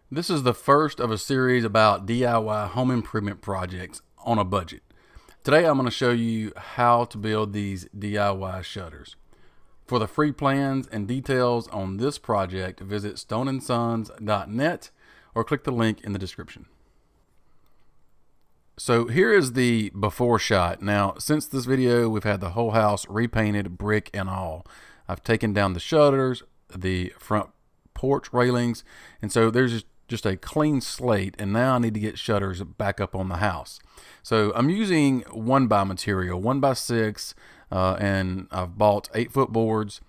This is the first of a series about DIY home improvement projects on a budget. Today I'm going to show you how to build these DIY shutters. For the free plans and details on this project, visit stoneandsons.net or click the link in the description. So here is the before shot. Now, since this video, we've had the whole house repainted, brick and all. I've taken down the shutters, the front porch railings, and so there's just a clean slate, and now I need to get shutters back up on the house. So I'm using 1x material, 1x6, and I've bought 8-foot boards,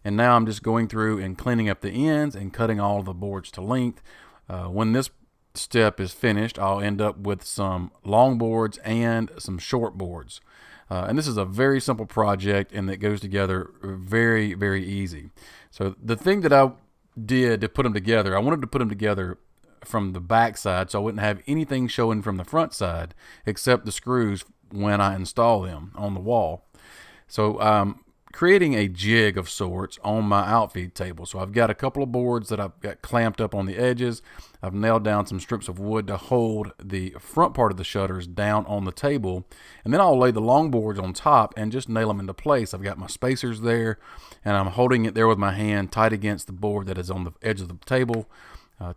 and now I'm just going through and cleaning up the ends and cutting all the boards to length. When this step is finished, I'll end up with some long boards and some short boards. And this is a very simple project, and that goes together very, very easy. So the thing that I did to put them together, I wanted to put them together from the back side so I wouldn't have anything showing from the front side except the screws when I install them on the wall. So I'm creating a jig of sorts on my outfeed table. So I've got a couple of boards that I've got clamped up on the edges. I've nailed down some strips of wood to hold the front part of the shutters down on the table, and then I'll lay the long boards on top and just nail them into place. I've got my spacers there, and I'm holding it there with my hand tight against the board that is on the edge of the table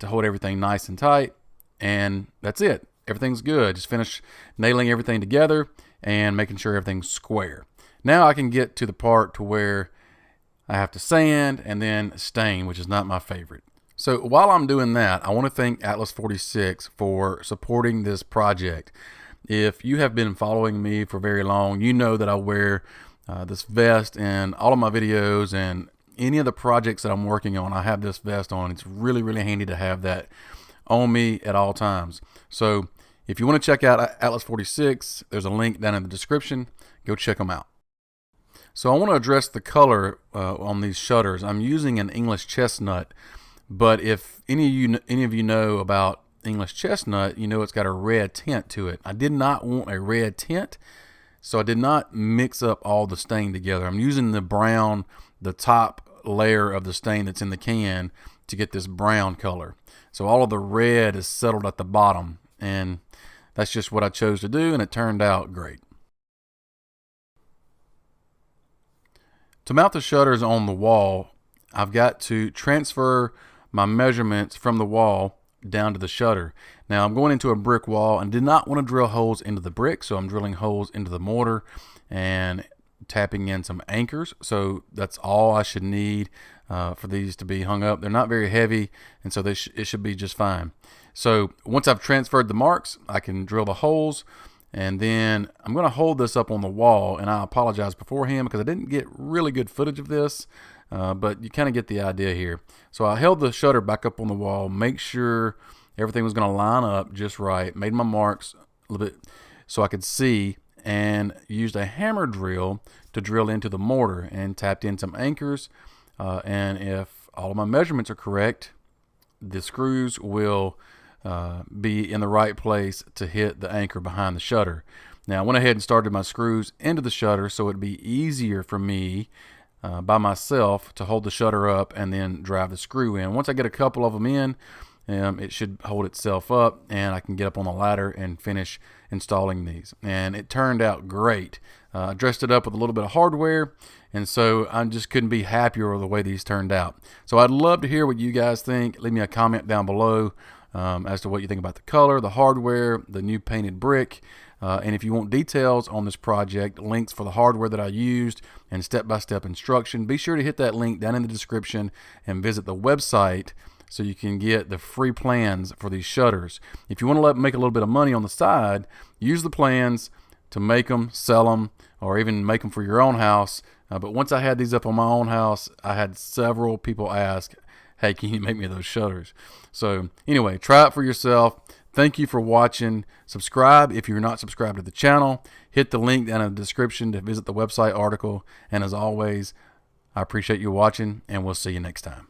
to hold everything nice and tight. And that's it. Everything's good. Just finish nailing everything together and making sure everything's square. Now I can get to the part to where I have to sand and then stain, which is not my favorite. So while I'm doing that, I want to thank Atlas 46 for supporting this project. If you have been following me for very long, you know that I wear this vest in all of my videos, and any of the projects that I'm working on, I have this vest on. It's really, really handy to have that on me at all times. So if you want to check out Atlas 46, there's a link down in the description. Go check them out. So I want to address the color on these shutters. I'm using an English chestnut, but if any of you know about English chestnut, you know it's got a red tint to it. I did not want a red tint, so I did not mix up all the stain together. I'm using the brown, the top layer of the stain that's in the can, to get this brown color. So all of the red is settled at the bottom, and that's just what I chose to do, and it turned out great. To mount the shutters on the wall, I've got to transfer my measurements from the wall down to the shutter. Now I'm going into a brick wall and did not want to drill holes into the brick, so I'm drilling holes into the mortar and tapping in some anchors. So that's all I should need for these to be hung up. They're not very heavy, and so it should be just fine. So once I've transferred the marks, I can drill the holes, and then I'm going to hold this up on the wall, and I apologize beforehand because I didn't get really good footage of this, but you kind of get the idea here. So I held the shutter back up on the wall, make sure everything was going to line up just right, made my marks a little bit so I could see, and used a hammer drill to drill into the mortar and tapped in some anchors. And if all of my measurements are correct, the screws will be in the right place to hit the anchor behind the shutter. Now I went ahead and started my screws into the shutter so it'd be easier for me by myself to hold the shutter up and then drive the screw in. Once I get a couple of them in, it should hold itself up, and I can get up on the ladder and finish installing these. And it turned out great. I dressed it up with a little bit of hardware, and so I just couldn't be happier with the way these turned out. So I'd love to hear what you guys think. Leave me a comment down below as to what you think about the color, the hardware, the new painted brick. And if you want details on this project, links for the hardware that I used, and step-by-step instruction, be sure to hit that link down in the description and visit the website so you can get the free plans for these shutters. If you want to make a little bit of money on the side, use the plans to make them, sell them, or even make them for your own house. But once I had these up on my own house, I had several people ask, hey, can you make me those shutters? So anyway, try it for yourself. Thank you for watching. Subscribe if you're not subscribed to the channel. Hit the link down in the description to visit the website article. And as always, I appreciate you watching, and we'll see you next time.